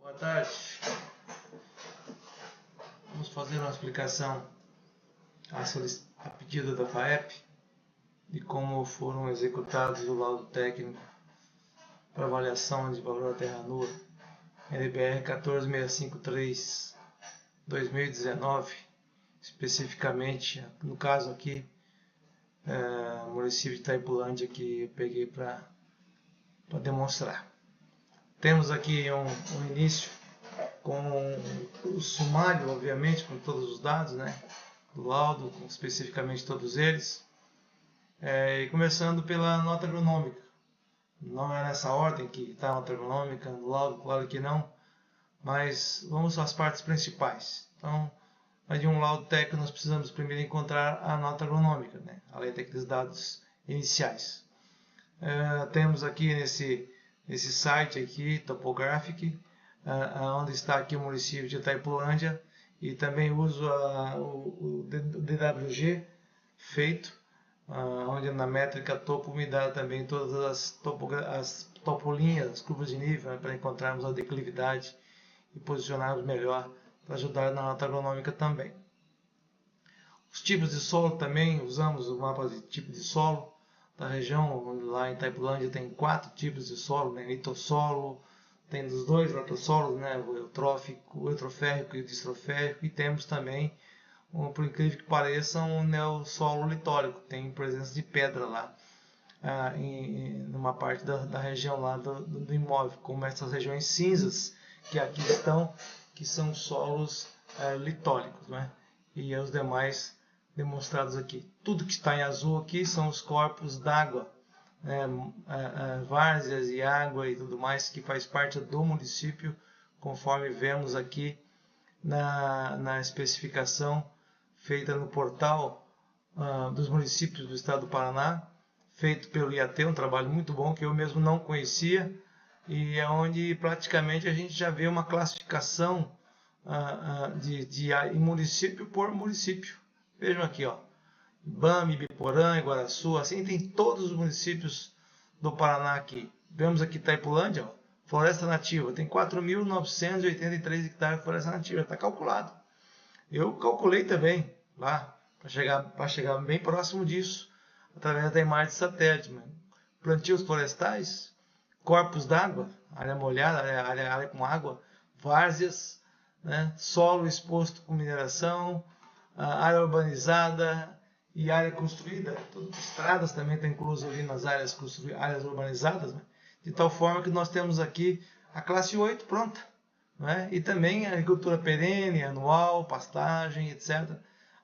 Boa tarde. Vamos fazer uma explicação a pedido da FAEP de como foram executados o laudo técnico para avaliação de valor da terra nua NBR 14653/2019, especificamente no caso aqui município de Itaipulândia, que eu peguei para demonstrar. Temos aqui um início com o sumário, obviamente, com todos os dados, né, do laudo, especificamente todos eles, e começando pela nota agronômica. Não é nessa ordem que está a nota agronômica no laudo, claro que não, mas vamos às partes principais. Então, de um laudo técnico nós precisamos primeiro encontrar a nota agronômica, né, além daqueles dados iniciais. Temos aqui nesse site aqui, Topographic, onde está aqui o município de Itaipulândia, e também uso o DWG feito, onde na métrica topo me dá também todas as topolinhas, as curvas de nível, né, para encontrarmos a declividade e posicionarmos melhor para ajudar na nota agronômica também. Os tipos de solo também, usamos o mapa de tipo de solo da região. Lá em Itaipulândia tem 4 tipos de solo, né? Litossolo, tem dos dois latossolos, né? O eutrófico, o eutroférrico e o distroférrico, e temos também, por incrível que pareça, um neossolo litórico, tem presença de pedra lá, numa parte da região lá do imóvel, como essas regiões cinzas que aqui estão, que são solos litóricos, né? E os demais demonstrados aqui. Tudo que está em azul aqui são os corpos d'água, várzeas e água e tudo mais, que faz parte do município, conforme vemos aqui na especificação feita no portal dos municípios do estado do Paraná, feito pelo IAT, um trabalho muito bom que eu mesmo não conhecia, e é onde praticamente a gente já vê uma classificação de município por município. Vejam aqui, ó, Ibame, Ibiporã, Iguaraçu, assim tem todos os municípios do Paraná aqui. Vemos aqui Itaipulândia, ó, floresta nativa, tem 4.983 hectares de floresta nativa, está calculado. Eu calculei também lá, para chegar bem próximo disso, através da imagem de satélite. Plantios florestais, corpos d'água, área molhada, área com água, várzeas, né, solo exposto com mineração, área urbanizada e área construída. Estradas também estão inclusas ali nas áreas urbanizadas, né, de tal forma que nós temos aqui a classe 8 pronta, né, e também a agricultura perene, anual, pastagem, etc.,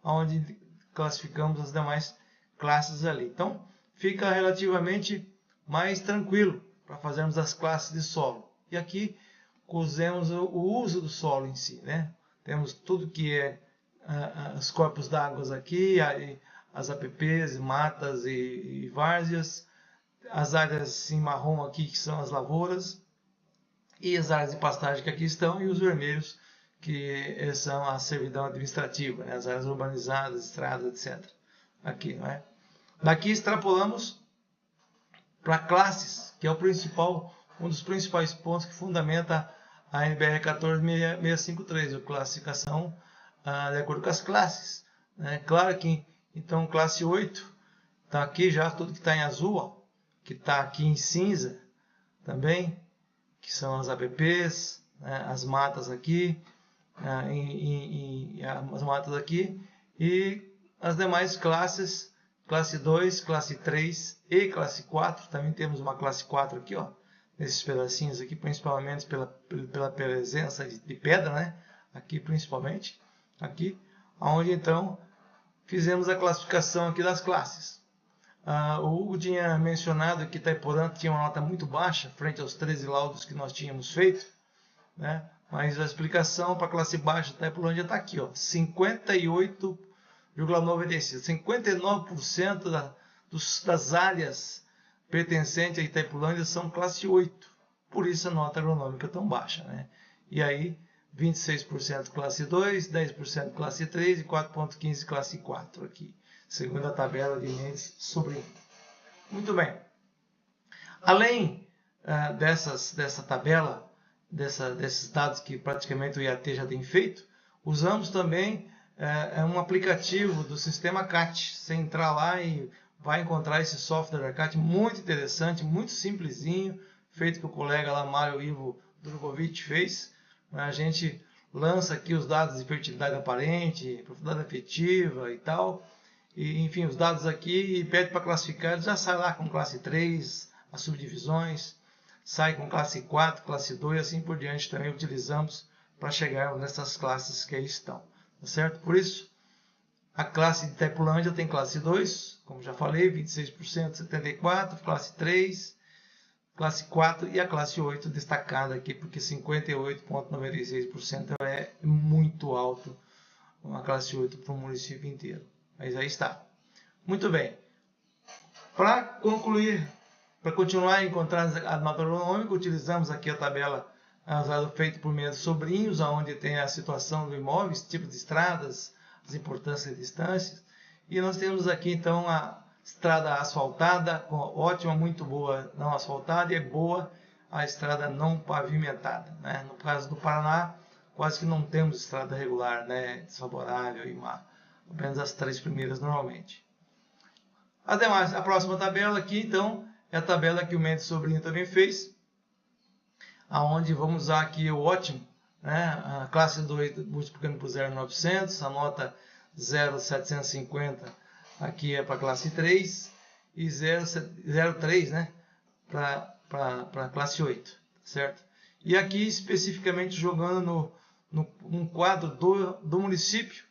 onde classificamos as demais classes ali. Então, fica relativamente mais tranquilo para fazermos as classes de solo. E aqui usamos o uso do solo em si, né? Temos tudo que é os corpos d'água aqui, as APPs, matas e várzeas, as áreas em marrom aqui que são as lavouras, e as áreas de pastagem que aqui estão, e os vermelhos que são a servidão administrativa, né? As áreas urbanizadas, estradas, etc. Aqui, não é? Daqui extrapolamos para classes, que é um dos principais pontos que fundamenta a NBR 14653, a classificação de acordo com as classes, né? Claro que, então, classe 8, está aqui já tudo que está em azul, ó, que está aqui em cinza também, que são as APPs, né? As matas aqui, as matas aqui, e as demais classes, classe 2, classe 3 e classe 4, também temos uma classe 4 aqui, ó, nesses pedacinhos aqui, principalmente pela presença de pedra, né? Aqui principalmente, aqui, onde então fizemos a classificação aqui das classes. O Hugo tinha mencionado que Itaipurã tinha uma nota muito baixa, frente aos 13 laudos que nós tínhamos feito, né? Mas a explicação para a classe baixa de Itaipulândia está aqui, ó, 58,96, 59% das áreas pertencentes a Itaipulândia são classe 8, por isso a nota agronômica é tão baixa, né? E aí 26% classe 2, 10% classe 3 e 4,15% classe 4 aqui, segundo a tabela de Mendes Sobrinho. Muito bem. Além dessa tabela desses dados que praticamente o IAT já tem feito, usamos também um aplicativo do sistema CAT. Você entrar lá e vai encontrar esse software da CAT muito interessante, muito simplesinho, feito que o colega lá, Mário Ivo Drogovic, fez. A gente lança aqui os dados de fertilidade aparente, profundidade afetiva e tal, e, enfim, os dados aqui, e pede para classificar, ele já sai lá com classe 3, as subdivisões, sai com classe 4, classe 2 e assim por diante. Também utilizamos para chegarmos nessas classes que aí estão, tá certo? Por isso, a classe de Itaipulândia tem classe 2, como já falei, 26%, 74%, classe 3, classe 4 e a classe 8 destacada aqui, porque 58,96% é muito alto, uma classe 8 para o município inteiro. Mas aí está. Muito bem. Para concluir, para continuar a encontrar a nota agronômica, utilizamos aqui a tabela feita por meio de sobrinhos, onde tem a situação do imóvel, tipo de estradas, as importâncias e distâncias. E nós temos aqui então a estrada asfaltada, ótima, muito boa não asfaltada, e é boa a estrada não pavimentada, né? No caso do Paraná, quase que não temos estrada regular, né? Desfavorável e má. Apenas as 3 primeiras normalmente. Ademais, a próxima tabela aqui, então, é a tabela que o Mendes Sobrinho também fez, aonde vamos usar aqui o ótimo, né? A classe 2 multiplicando por 0,900, a nota 0,750 aqui é para a classe 3 e 0,3, né? para a classe 8, certo? E aqui especificamente jogando num quadro do município,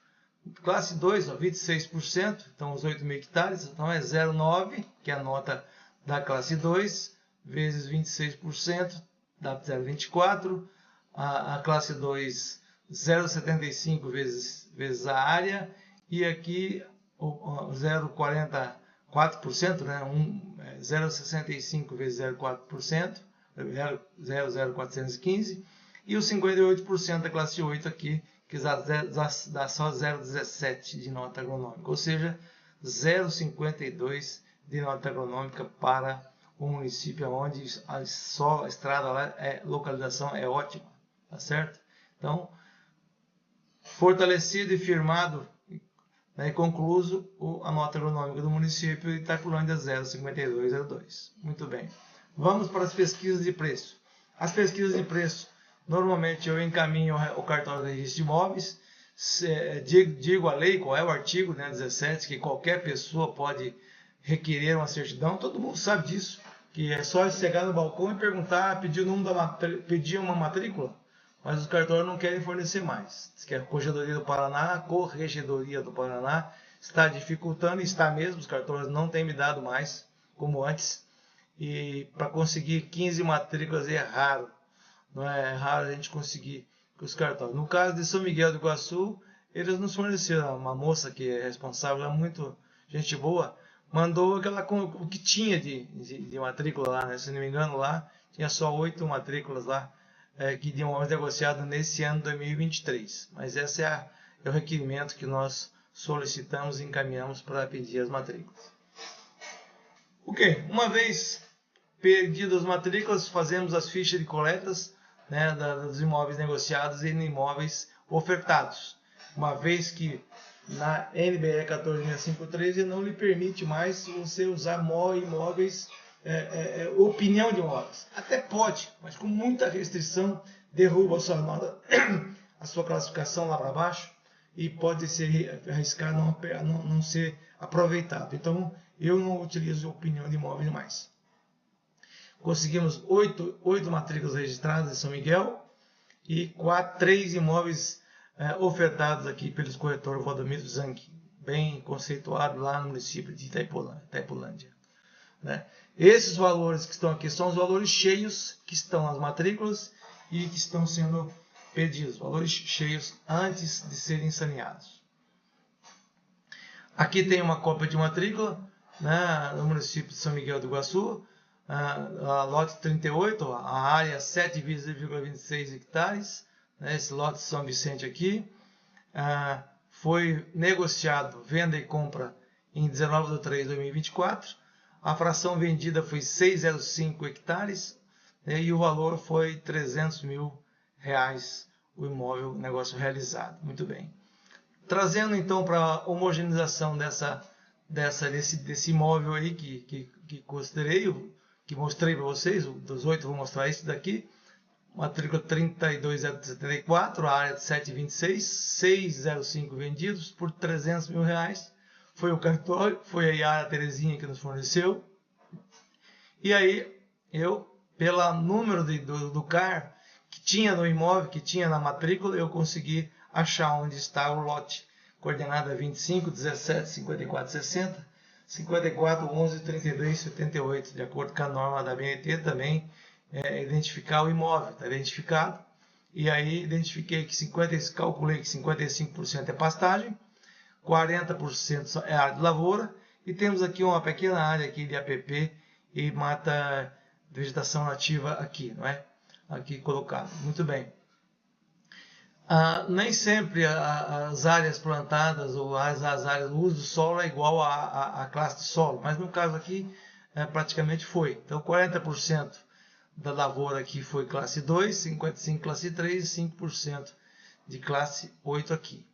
classe 2, ó, 26%, então os 8.000 hectares, então é 0,9, que é a nota da classe 2, vezes 26%, dá 0,24, a classe 2, 0,75 vezes a área, e aqui 0,44%, né? 0,65 vezes 0,4%, 0,0415, e os 58% da classe 8 aqui, que dá só 0,17 de nota agronômica, ou seja, 0,52 de nota agronômica para o município onde só a estrada lá, localização é ótima, tá certo? Então, fortalecido e firmado, né, e concluso a nota agronômica do município de Itaipulândia 0,5202. Muito bem. Vamos para as pesquisas de preço. As pesquisas de preço, normalmente eu encaminho o cartório de registro de imóveis, digo a lei, qual é o artigo, né, 17, que qualquer pessoa pode requerer uma certidão. Todo mundo sabe disso, que é só chegar no balcão e perguntar, pedir uma matrícula, mas os cartórios não querem fornecer mais. Diz que a Corregedoria do Paraná está dificultando, e está mesmo, os cartórios não têm me dado mais, como antes, e para conseguir 15 matrículas é raro. Não é raro a gente conseguir com os cartórios. No caso de São Miguel do Iguaçu, eles nos forneceram, uma moça que é responsável, é muito gente boa, mandou o que tinha de matrícula lá, né? Se não me engano, lá tinha só 8 matrículas lá, que de imóveis negociados nesse ano 2023. Mas esse é o requerimento que nós solicitamos e encaminhamos para pedir as matrículas. Ok, uma vez pedidas as matrículas, fazemos as fichas de coletas, né, dos imóveis negociados e imóveis ofertados. Uma vez que na NBR 14653 não lhe permite mais você usar imóveis, opinião de imóveis. Até pode, mas com muita restrição, derruba a sua nota, a sua classificação lá para baixo, e pode ser arriscar não ser aproveitado. Então, eu não utilizo opinião de imóvel mais. Conseguimos 8 matrículas registradas em São Miguel e 3 imóveis ofertados aqui pelos corretores Valdomiro Zanck, bem conceituado lá no município de Itaipulândia. Né? Esses valores que estão aqui são os valores cheios que estão nas matrículas e que estão sendo pedidos, valores cheios antes de serem saneados. Aqui tem uma cópia de matrícula, né, no município de São Miguel do Iguaçu, a lote 38, a área 7,26 hectares, né, esse lote de São Vicente aqui, foi negociado venda e compra em 19/3/2024, a fração vendida foi 6,05 hectares, e o valor foi R$300 mil o imóvel, o negócio realizado. Muito bem. Trazendo então para a homogeneização desse imóvel aí que considerei, que mostrei para vocês, dos 8 vou mostrar esse daqui, matrícula 32074, a área de 726, 605 vendidos por R$300 mil. Foi o cartório, foi a Yara Terezinha que nos forneceu. E aí eu, pelo número do CAR que tinha no imóvel, que tinha na matrícula, eu consegui achar onde está o lote. Coordenada 25, 17, 54, 60, 54, 11, 32, 78, de acordo com a norma da BNT também, identificar o imóvel, está identificado. E aí identifiquei que calculei que 55% é pastagem, 40% é área de lavoura, e temos aqui uma pequena área aqui de APP e mata vegetação nativa aqui, não é? Aqui colocado. Muito bem. Nem sempre as áreas plantadas ou as áreas, o uso do solo é igual à classe de solo, mas no caso aqui praticamente foi. Então 40% da lavoura aqui foi classe 2, 55% classe 3 e 5% de classe 8 aqui.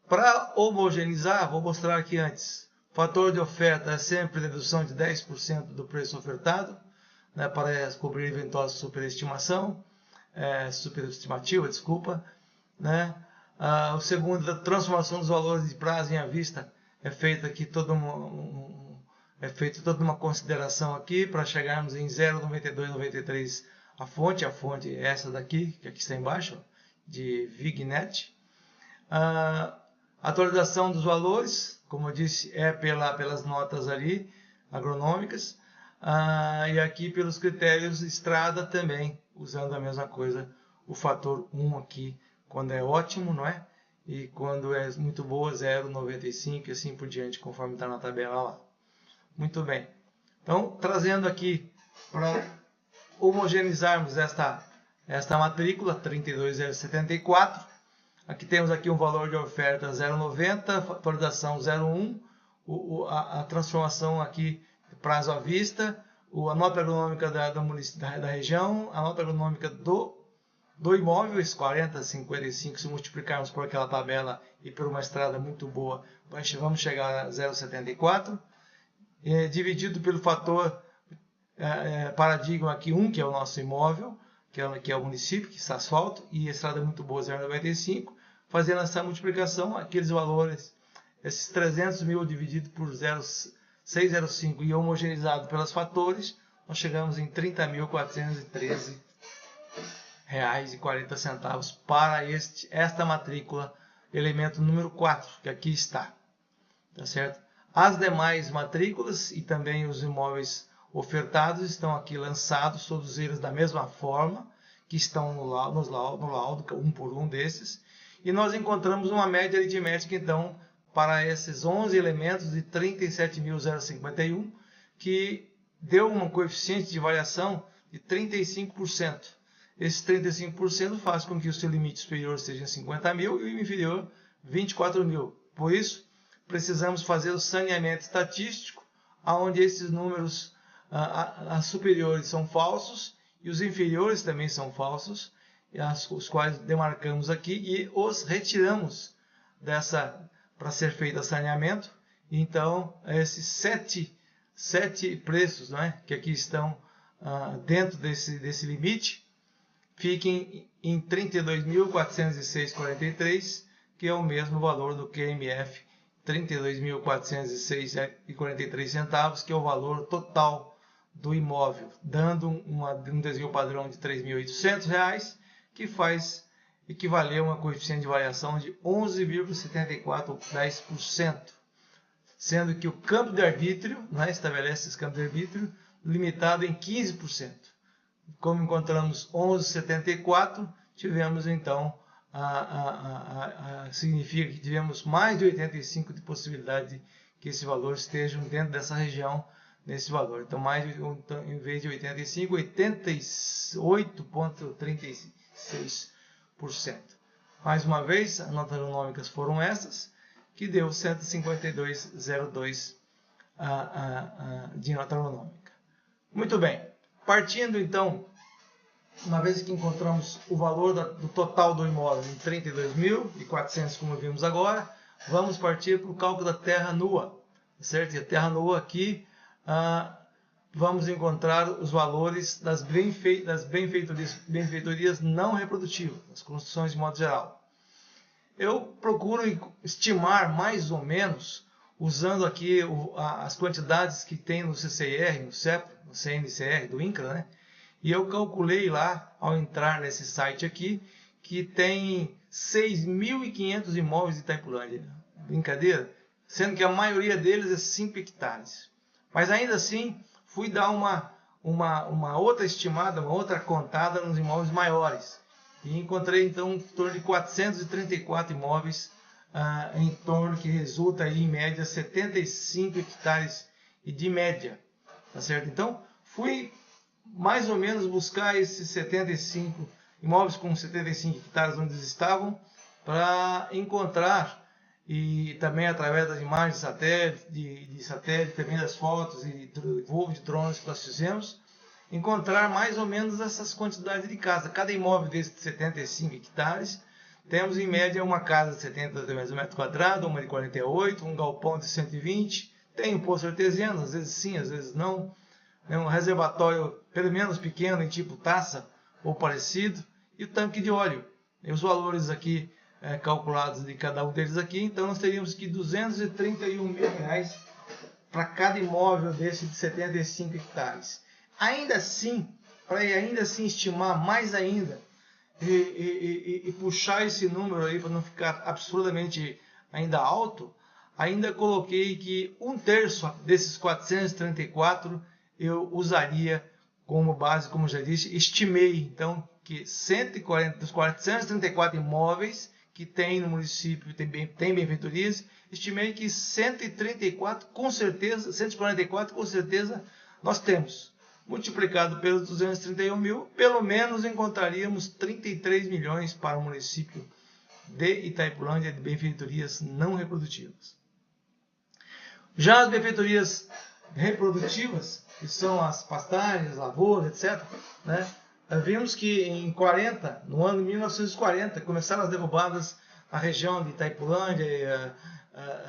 Para homogeneizar, vou mostrar aqui antes. O fator de oferta é sempre redução de 10% do preço ofertado, né, para cobrir eventual superestimativa, desculpa. Né? O segundo, a transformação dos valores de prazo em à vista, é feita aqui toda uma consideração aqui para chegarmos em 0,9293 a fonte é essa daqui, que aqui está embaixo, de Vignet. Atualização dos valores, como eu disse, é pelas notas ali, agronômicas, e aqui pelos critérios estrada também, usando a mesma coisa, o fator 1 aqui, quando é ótimo, não é? E quando é muito boa, 0,95 e assim por diante, conforme está na tabela lá. Muito bem. Então, trazendo aqui para homogeneizarmos esta matrícula, 32074, aqui temos aqui um valor de oferta 0,90, atualização 0,1, a transformação aqui, prazo à vista, a nota agronômica da região, a nota agronômica do imóvel, esses 40, 55, se multiplicarmos por aquela tabela e por uma estrada muito boa, vamos chegar a 0,74, dividido pelo fator paradigma aqui 1, que é o nosso imóvel, que é o município, que está asfalto, e a estrada muito boa, 0,95, fazendo essa multiplicação, aqueles valores, esses 300 mil dividido por 0,605 e homogeneizado pelos fatores, nós chegamos em R$ 30.413,40 para esta matrícula, elemento número 4, que aqui está. Tá certo? As demais matrículas e também os imóveis ofertados estão aqui lançados, todos eles da mesma forma, que estão no laudo, um por um desses. E nós encontramos uma média aritmética, então, para esses 11 elementos de 37.051, que deu um coeficiente de variação de 35%. Esse 35% faz com que o seu limite superior seja 50 mil e o inferior 24 mil. Por isso, precisamos fazer o saneamento estatístico, onde esses números superiores são falsos e os inferiores também são falsos, os quais demarcamos aqui e os retiramos para ser feito o saneamento. Então, esses sete preços, né, que aqui estão dentro desse limite, fiquem em 32.406,43, que é o mesmo valor do QMF, 32.406,43 centavos, que é o valor total do imóvel, dando um desvio padrão de R$ 3.800, que faz equivaler a uma coeficiente de variação de 11,74%, sendo que o campo de arbítrio, né, estabelece esse campo de arbítrio limitado em 15%. Como encontramos 11,74, tivemos então, significa que tivemos mais de 85% de possibilidade de que esse valor esteja dentro dessa região, nesse valor. Então, em vez de 85, 88,36%. Mais uma vez, as notas agronômicas foram essas, que deu 152,02 de nota agronômica. Muito bem. Partindo então uma vez que encontramos o valor do total do imóvel em 32.400, como vimos agora, vamos partir para o cálculo da terra nua, certo? E a terra nua aqui, vamos encontrar os valores das benfeitorias não reprodutivas, das construções de modo geral. Eu procuro estimar mais ou menos, usando aqui as quantidades que tem no CCIR, no CEP, no CNCR do INCRA, né? E eu calculei lá, ao entrar nesse site aqui, que tem 6.500 imóveis de Itaipulândia. Brincadeira? Sendo que a maioria deles é 5 hectares. Mas ainda assim, fui dar uma outra estimada, uma outra contada nos imóveis maiores. E encontrei então em torno de 434 imóveis, em torno que resulta aí, em média 75 hectares e de média. Tá certo? Então, fui mais ou menos buscar esses 75 imóveis com 75 hectares onde eles estavam, para encontrar, e também através das imagens de satélite, também das fotos e voo de drones que nós fizemos, encontrar mais ou menos essas quantidades de casa. Cada imóvel desses de 75 hectares, temos em média uma casa de 70 metros quadrados, uma de 48, um galpão de 120, tem um poço artesiano, às vezes sim, às vezes não, um reservatório pelo menos pequeno, em tipo taça ou parecido, e o tanque de óleo. E os valores aqui calculados de cada um deles aqui, então nós teríamos que R$231 mil para cada imóvel desse de 75 hectares. Ainda assim, para ainda assim estimar mais ainda e puxar esse número aí para não ficar absurdamente ainda alto, ainda coloquei que 1/3 desses 434 eu usaria como base, como já disse, estimei então que 140 dos 434 imóveis que tem no município, tem benfeitorias, estimei que 144 com certeza, 144 com certeza nós temos. Multiplicado pelos 231 mil, pelo menos encontraríamos 33 milhões para o município de Itaipulândia de benfeitorias não reprodutivas. Já as benfeitorias reprodutivas, que são as pastagens, lavouras, etc., né? Vimos que no ano de 1940, começaram as derrubadas na região de Itaipulândia,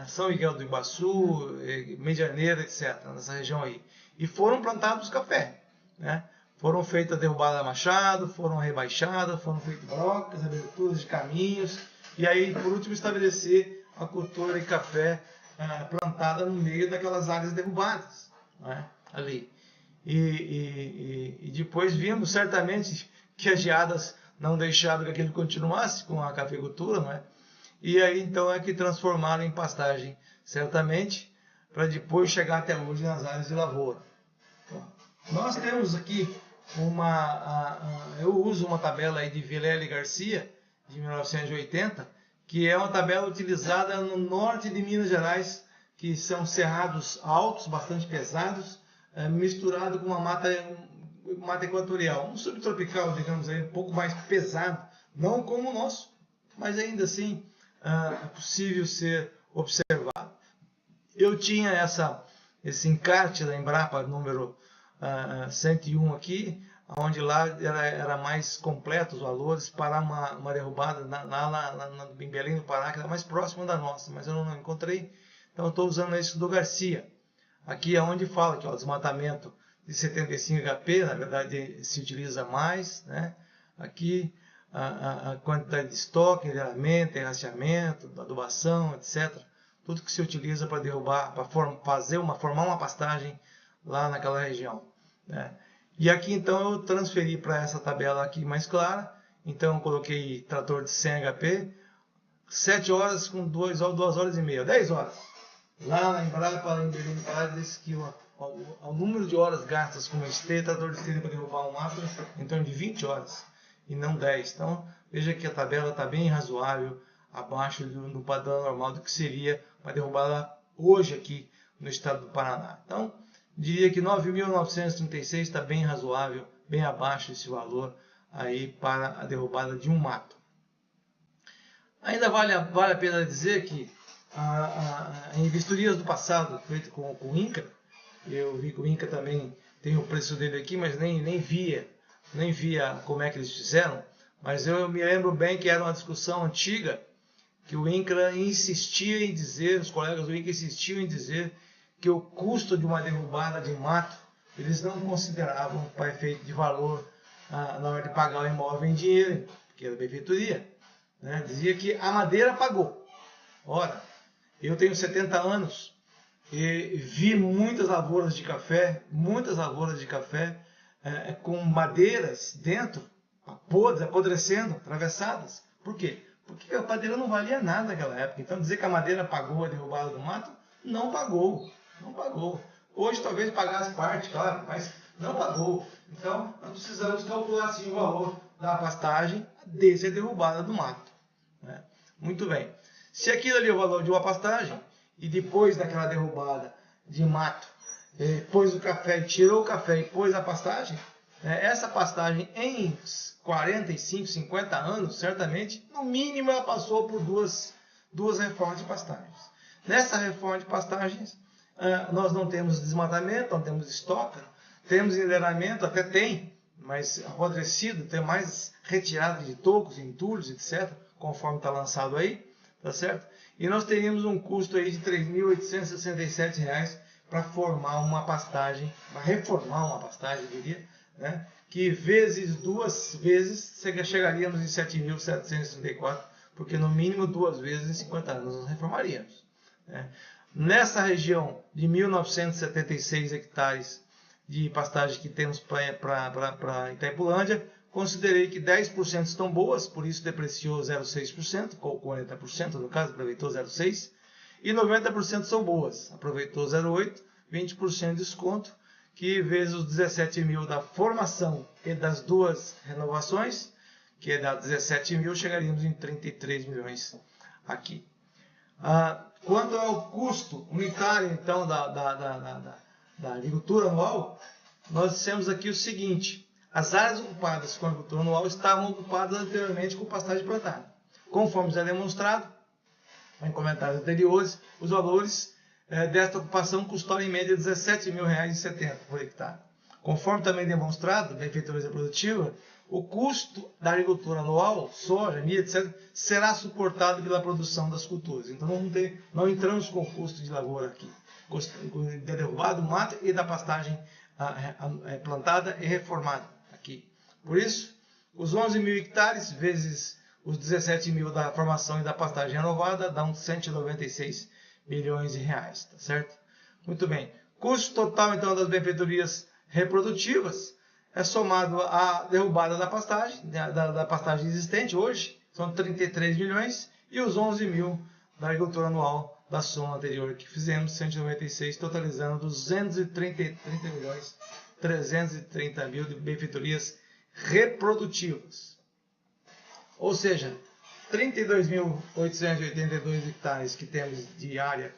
São Miguel do Iguaçu, Medianeira, etc., nessa região aí. E foram plantados café, né? Foram feitas derrubadas a machado, foram rebaixadas, foram feitas brocas, aberturas de caminhos, e aí, por último, estabelecer a cultura de café plantada no meio daquelas áreas derrubadas, né? Ali. E depois vimos certamente que as geadas não deixaram que aquilo continuasse com a cafeicultura, não é? E aí então é que transformaram em pastagem, certamente, para depois chegar até hoje nas áreas de lavoura. Bom, nós temos aqui eu uso uma tabela aí de Vilela e Garcia, de 1980, que é uma tabela utilizada no norte de Minas Gerais, que são cerrados altos, bastante pesados, misturado com uma mata equatorial, um subtropical, digamos aí, um pouco mais pesado, não como o nosso, mas ainda assim é possível ser observado. Eu tinha esse encarte da Embrapa número 101 aqui, onde lá era mais completo os valores para uma derrubada em Belém do Pará, que era mais próxima da nossa, mas eu não encontrei, então eu estou usando esse do Garcia. Aqui é onde fala que o desmatamento de 75 HP, na verdade, se utiliza mais, né? Aqui a quantidade de estoque, enveneamento, enraciamento, adubação, etc. Tudo que se utiliza para derrubar, para formar uma pastagem lá naquela região, né? E aqui então eu transferi para essa tabela aqui mais clara. Então eu coloquei trator de 100 HP, 7 horas com 2 horas e meia, 10 horas. Lá na Embrapa, em Belém do Pará, diz que o número de horas gastas com trator de esteira para derrubar um mato em torno de 20 horas e não 10. Então veja que a tabela está bem razoável, abaixo do padrão normal do que seria para derrubá-la hoje aqui no estado do Paraná. Então diria que 9.936 está bem razoável, bem abaixo desse valor aí para a derrubada de um mato. Ainda vale a pena dizer que em vistorias do passado, feito com o INCRA, eu vi que o INCRA também tem o preço dele aqui, mas nem via nem via como é que eles fizeram, mas eu me lembro bem que era uma discussão antiga, que o INCRA insistia em dizer, os colegas do INCRA insistiam em dizer que o custo de uma derrubada de mato, eles não consideravam para efeito de valor na hora de pagar o imóvel em dinheiro, que era benfeitoria. Né? Dizia que a madeira pagou. Ora, eu tenho 70 anos e vi muitas lavouras de café, com madeiras dentro, podres, apodrecendo, atravessadas. Por quê? Porque a madeira não valia nada naquela época. Então dizer que a madeira pagou a derrubada do mato, não pagou. Não pagou. Hoje talvez pagasse parte, claro, mas não pagou. Então nós precisamos calcular assim o valor da pastagem desde a derrubada do mato. Né? Muito bem. Se aquilo ali é o valor de uma pastagem, e depois daquela derrubada de mato, pôs o café, tirou o café e pôs a pastagem, essa pastagem em 45, 50 anos, certamente, no mínimo ela passou por duas reformas de pastagens. Nessa reforma de pastagens, nós não temos desmatamento, não temos estoca, temos enderamento, até tem, mas apodrecido, tem mais retirada de tocos, entulhos, etc., conforme está lançado aí, tá certo? E nós teríamos um custo aí de R$ 3.867 para formar uma pastagem, para reformar uma pastagem, eu diria, né? Que vezes duas vezes chegaríamos em 7.734, porque no mínimo 2 vezes em 50 anos nós reformaríamos. Né? Nessa região de 1.976 hectares de pastagem que temos para Itaipulândia, considerei que 10% estão boas, por isso depreciou 0,6%, ou 40% no caso, aproveitou 0,6%, e 90% são boas, aproveitou 0,8%, 20% de desconto, que vezes os 17 mil da formação e das duas renovações, que dá 17 mil, chegaríamos em 33 milhões aqui. Quanto ao custo unitário, então, da agricultura anual, nós dissemos aqui o seguinte: as áreas ocupadas com a agricultura anual estavam ocupadas anteriormente com pastagem plantada. Conforme já demonstrado em comentários anteriores, os valores desta ocupação custaram em média R$ 17.070 por hectare. Conforme também demonstrado na benfeitoria reprodutiva, o custo da agricultura anual, soja, milho, etc., será suportado pela produção das culturas. Então não entramos com o custo de lavoura aqui, da derrubada do mato e da pastagem plantada e reformada aqui. Por isso, os 11.000 hectares vezes os 17 mil da formação e da pastagem renovada dão 196 milhões de reais, tá certo? Muito bem. Custo total, então, das benfeitorias reprodutivas é somado à derrubada da pastagem, da pastagem existente hoje, são 33 milhões, e os 11 mil da agricultura anual da soma anterior que fizemos, 196, totalizando 230 milhões 330 mil de benfeitorias reprodutivas. Ou seja, 32.882 hectares que temos de área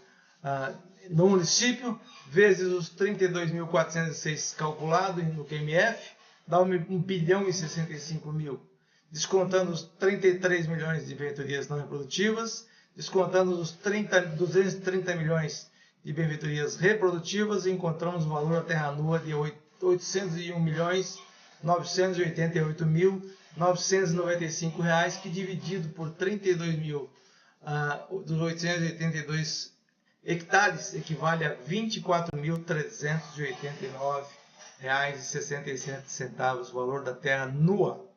no município, vezes os 32.406 calculado no QMF, dá 1.065.000. Descontando os 33 milhões de benfeitorias não reprodutivas, descontando os 230 milhões de benfeitorias reprodutivas, encontramos o valor da terra nua de 801.988.995 reais, que dividido por 32 mil dos 882 hectares equivale a R$ 24.389,67, o valor da terra nua.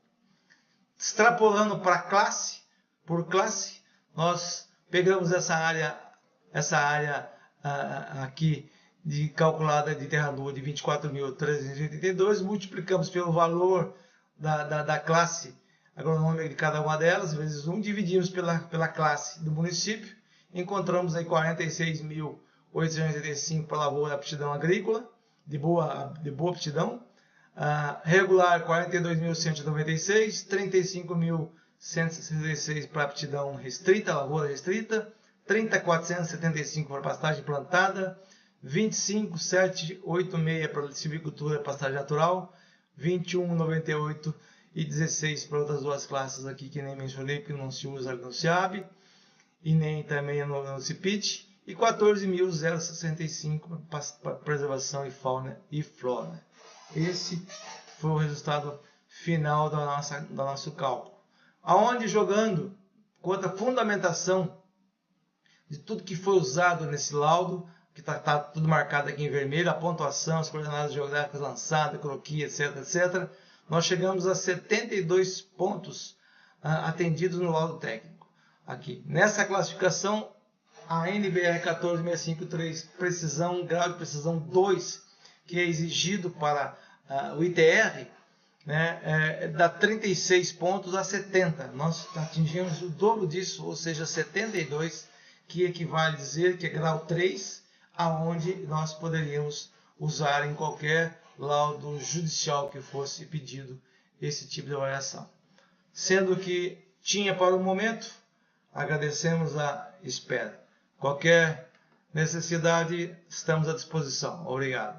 Extrapolando para classe, por classe, nós pegamos essa área aqui calculada de terra nua de 24.382, multiplicamos pelo valor da classe agronômica de cada uma delas, vezes 1, dividimos pela classe do município, encontramos aí 46.885 para lavoura e aptidão agrícola, de boa aptidão, regular 42.196, 35.166 para aptidão restrita, lavoura restrita, 30.475 para pastagem plantada, 25.786 para silvicultura, pastagem natural, 21.98 e 16 para outras duas classes aqui que nem mencionei, porque não se usa no SEAB e nem também no CIPIT, e 14.065 para preservação e fauna e flora. Esse foi o resultado final do nosso cálculo. Aonde, jogando contra a fundamentação de tudo que foi usado nesse laudo, que está tudo marcado aqui em vermelho, a pontuação, as coordenadas geográficas lançadas, croquis, etc, etc, nós chegamos a 72 pontos atendidos no laudo técnico. Aqui. Nessa classificação, a NBR 14653, precisão, grau de precisão 2, que é exigido para o ITR, né, dá 36 pontos a 70. Nós atingimos o dobro disso, ou seja, 72, que equivale a dizer que é grau 3, aonde nós poderíamos usar em qualquer laudo judicial que fosse pedido esse tipo de avaliação. Sendo que tinha para o momento, agradecemos a espera. Qualquer necessidade, estamos à disposição. Obrigado.